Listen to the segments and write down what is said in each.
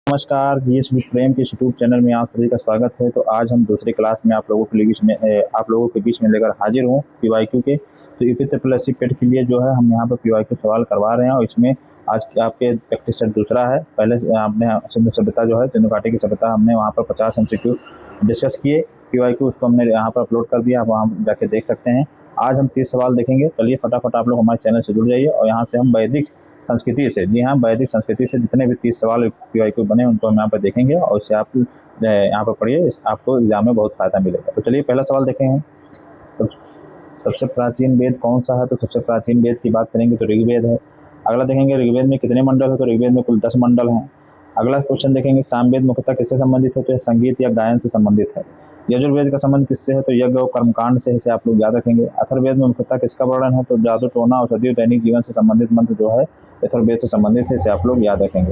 नमस्कार, GS with प्रेम के YouTube channel में आप सभी का स्वागत है। तो आज हम दूसरी क्लास में आप लोगों के बीच में लेकर हाजिर हूँ पीवाईक्यू के। तो यूपी ट्रिपल एससी पेट के लिए जो है हम यहाँ पर पीवाईक्यू सवाल करवा रहे हैं और इसमें आज आपके प्रैक्टिस सेट दूसरा है। पहले आपने सिंधु सभ्यता जो है सिंधु घाटी की सभ्यता हमने वहाँ पर 50 MCQ डिस्कस किए पीवाईक्यू, उसको हमने यहाँ पर अपलोड कर दिया, आप वहाँ जाके देख सकते हैं। आज हम 30 सवाल देखेंगे। चलिए फटाफट आप लोग हमारे चैनल से जुड़ जाइए और यहाँ से हम वैदिक संस्कृति से, जी हाँ, वैदिक संस्कृति से जितने भी 30 सवाल पीवाईक्यू बने उनको हम यहाँ पर देखेंगे और इससे आप यहाँ पर पढ़िए, आपको एग्जाम में बहुत फायदा मिलेगा। तो चलिए पहला सवाल देखें। सबसे प्राचीन वेद कौन सा है? तो सबसे प्राचीन वेद की बात करेंगे तो ऋग्वेद है। अगला देखेंगे ऋग्वेद में कितने मंडल है? तो ऋग्वेद में कुल 10 मंडल हैं। अगला क्वेश्चन देखेंगे सामवेद मुख्यतः किससे संबंधित है? तो संगीत या गायन से संबंधित है। यजुर्वेद का संबंध किससे है? तो यज्ञ और कर्मकांड से, इसे आप लोग याद रखेंगे। अथर्ववेद में मुख्यतः किसका वर्णन है? तो जादू टोना औषधि और दैनिक जीवन से संबंधित मंत्र जो है अथर्ववेद से संबंधित है, इसे आप लोग याद रखेंगे।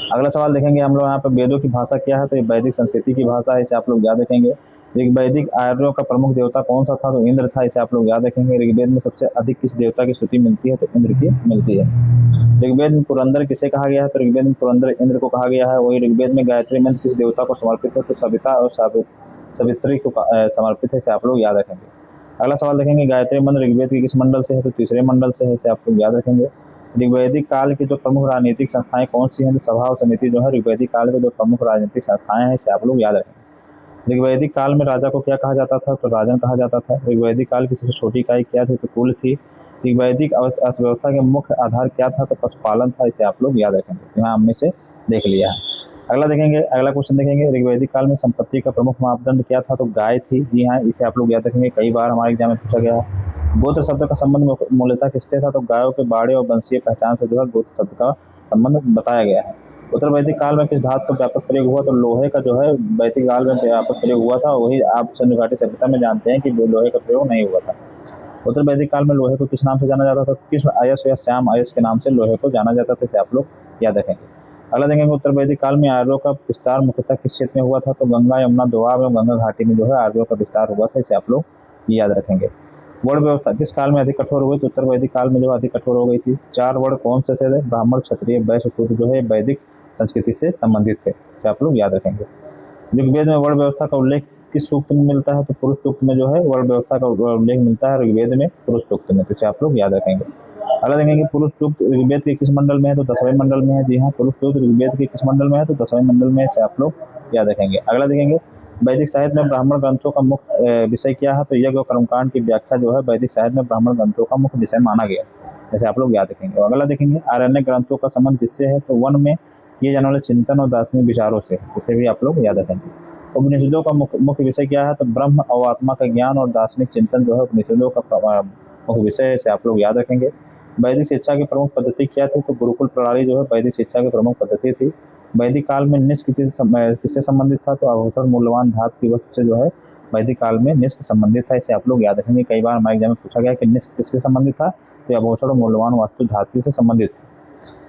अगला सवाल देखेंगे हम लोग यहाँ पर वेदों की भाषा क्या है? तो ये वैदिक संस्कृति की भाषा है, इसे आप लोग याद रखेंगे। वैदिक आर्यों का प्रमुख देवता कौन सा था? तो इंद्र था, इसे आप लोग याद रखेंगे। ऋग्वेद में सबसे अधिक किस देवता की स्तुति मिलती है? तो इंद्र की मिलती है। ऋग्वेद में पुरंदर किसे कहा गया है? तो ऋग्वेद में पुरंदर इंद्र को कहा गया है। वही ऋग्वेद में गायत्री मंत्र किस देवता को समर्पित है? तो सविता और सवित्री को समर्पित है, इसे आप लोग याद रखेंगे। अगला सवाल देखेंगे गायत्री मंत्र ऋग्वेद के किस मंडल से है? तो तीसरे मंडल से है, इसे आप लोग याद रखेंगे। ऋग्वैदिक काल की जो प्रमुख राजनीतिक संस्थाएं कौन सी हैं? तो सभा और समिति जो है ऋग्वैदिक काल के जो प्रमुख राजनीतिक संस्थाएं हैं, इसे आप लोग याद रखेंगे। ऋग्वैदिक काल में राजा को क्या कहा जाता था? तो राजन कहा जाता था। ऋग्वैदिक काल की सबसे छोटी इकाई क्या थी? तो कुल थी। ऋग्वैदिक अर्थव्यवस्था के मुख्य आधार क्या था? तो पशुपालन था, इसे आप लोग याद रखेंगे। यहाँ हमने से देख लिया है। अगला देखेंगे, अगला क्वेश्चन देखेंगे ऋग्वैदिक काल में संपत्ति का प्रमुख मापदंड क्या था? तो गाय थी, जी हाँ, इसे आप लोग याद रखेंगे, कई बार हमारे एग्जाम में पूछा गया है। गोत्र शब्द का संबंध मूलतः किससे था? तो गायों के बाड़े और वंशीय पहचान से जो है गोत्र शब्द का संबंध बताया गया है। उत्तर वैदिक काल में किस धातु का व्यापक प्रयोग हुआ? तो लोहे का जो है वैदिक काल में व्यापक प्रयोग हुआ था। वही आप सिंधु घाटी सभ्यता में जानते हैं कि लोहे का प्रयोग नहीं हुआ था। उत्तर वैदिक काल में लोहे को किस नाम से जाना जाता था? कृष्ण अयस या श्याम अयस के नाम से लोहे को जाना जाता था, इसे आप लोग याद रखेंगे। अगला देखेंगे उत्तर वैदिक काल में आर्यों का विस्तार मुख्यतः किस क्षेत्र में हुआ था? तो गंगा यमुना दोआब एवं गंगा घाटी में जो है आर्यों का विस्तार हुआ था, इसे आप लोग याद रखेंगे। वर्ण व्यवस्था किस काल में अधिक कठोर हो गई? तो उत्तर वैदिक काल में जो अधिक कठोर हो गई थी। 4 वर्ण कौन से थे? ब्राह्मण क्षत्रिय वैश्य शूद्र जो है वैदिक संस्कृति से संबंधित थे, इसे आप लोग याद रखेंगे। ऋग्वेद में वर्ण व्यवस्था का उल्लेख किस सूक्त में मिलता है? तो पुरुष सूक्त में जो है वर्ण व्यवस्था का उल्लेख मिलता है ऋग्वेद में पुरुष सूक्त में, तो इसे आप लोग याद रखेंगे। अगला देखेंगे पुरुष सूक्त ऋग्वेद के किस मंडल में है? तो 10वें मंडल में है, जी हाँ, पुरुष सूक्त ऋग्वेद के किस मंडल में है? तो 10वें मंडल में, इसे आप लोग याद रखेंगे। अगला देखेंगे वैदिक साहित्य में ब्राह्मण ग्रंथों का मुख्य विषय क्या है? तो यज्ञ और कर्मकांड की व्याख्या जो है वैदिक साहित्य में ब्राह्मण ग्रंथों का मुख्य विषय माना गया, जैसे आप लोग याद रखेंगे। और अगला देखेंगे आरण्य ग्रंथों का संबंध किससे है? तो वन में किए जाने वाले चिंतन और दार्शनिक विचारों से, इसे भी आप लोग याद रखेंगे। उपनिषदों का मुख्य विषय क्या है? तो ब्रह्म और आत्मा का ज्ञान और दार्शनिक चिंतन जो है उपनिषदों का मुख्य विषय है, इसे आप लोग याद रखेंगे। वैदिक शिक्षा की प्रमुख पद्धति क्या थी? तो गुरुकुल प्रणाली जो है वैदिक शिक्षा की प्रमुख पद्धति थी। वैदिक काल में निष्क किससे संबंधित था? तो आभूषण मूल्यवान धातु की वस्तु से जो है वैदिक काल में निष्क संबंधित था, इसे आप लोग याद रखेंगे। कई बार हमारे एग्जाम में पूछा गया कि निष्क किससे संबंधित था? तो आभूषण और मूल्यवान वस्तु धातु से संबंधित है।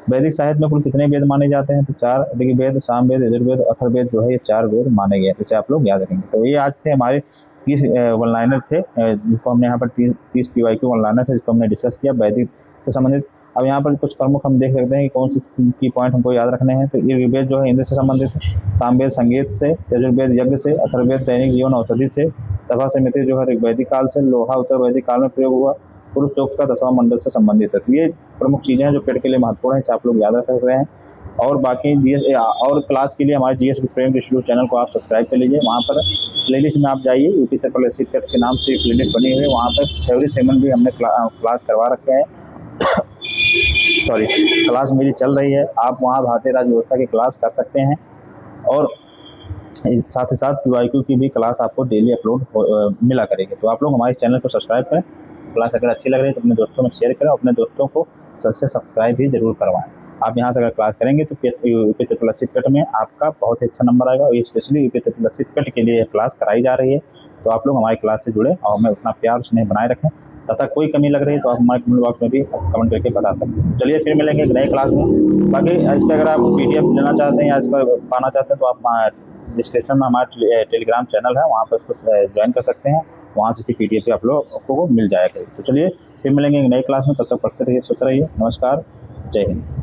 वैदिक साहित्य में कुल कितने वेद माने जाते हैं? तो 4 ऋग्वेद, सामवेद, यजुर्वेद, अथर्ववेद जो है ये 4 वेद माने गए, तो इसे आप लोग याद रखेंगे। तो ये आज से हमारे 30 वन लाइनर थे, जिसको हमने यहाँ पर 30 पीवाईक्यू वन लाइनर है, जिसको हमने डिस्कस किया वैदिक से संबंधित। अब यहाँ पर कुछ प्रमुख हम देख सकते हैं कि कौन सी की पॉइंट हमको याद रखने हैं। तो ये ऋग्वेद जो है इंद्र से संबंधित है, सामवेद संगीत से, यजुर्वेद यज्ञ से, अथर्ववेद दैनिक जीवन औषधि से, सभा समिति जो है ऋग्वैदिक काल से, लोहा उत्तर वैदिक काल में प्रयोग हुआ, पुरुष सूक्त का 10वां मंडल से संबंधित है। तो ये प्रमुख चीज़ें हैं जो पेट के लिए महत्वपूर्ण है, आप लोग याद रख रहे हैं। और बाकी जीएस और क्लास के लिए हमारे जीएस विद प्रेम के यूट्यूब चैनल को आप सब्सक्राइब कर लीजिए। वहाँ पर प्लेलिस्ट में आप जाइए, यूपी ट्रिपल एससी पेट के नाम से प्लेलिस्ट बनी हुई है, वहाँ पर फेवरेट सेगमेंट भी हमने क्लास करवा रखे हैं। सॉरी, क्लास मेरी चल रही है, आप वहाँ भारतीय राज्य व्यवस्था की क्लास कर सकते हैं। और साथ ही साथ पीवाईक्यू की भी क्लास आपको डेली अपलोड मिला करेगी। तो आप लोग हमारे चैनल को सब्सक्राइब करें। क्लास अगर अच्छी लग रही है तो अपने दोस्तों में शेयर करें, अपने दोस्तों को सबसे सब्सक्राइब भी जरूर करवाएं। आप यहाँ से अगर क्लास करेंगे तो यूपी ट्रिपल एससी पेट में आपका बहुत ही अच्छा नंबर आएगा, और स्पेशली यूपी ट्रिपल एससी पेट के लिए क्लास कराई जा रही है। तो आप लोग हमारी क्लास से जुड़े और हमें उतना प्यार स्नेह बनाए रखें। तथा कोई कमी लग रही है तो आप हमारे कमेंट बॉक्स में भी कमेंट करके बता सकते हैं। चलिए फिर मिलेंगे एक नए क्लास में। बाकी इसका अगर आप PDF लेना चाहते हैं या इसका पाना चाहते हैं तो आप डिस्क्रिप्शन में हमारा टेलीग्राम चैनल है, वहाँ पर इसको ज्वाइन कर सकते हैं। वहाँ से इसकी PDF आप लोग को मिल जाएगा। तो चलिए फिर मिलेंगे एक नई क्लास में, तब तक पढ़ते रहिए, सोते रहिए। नमस्कार, जय हिंद।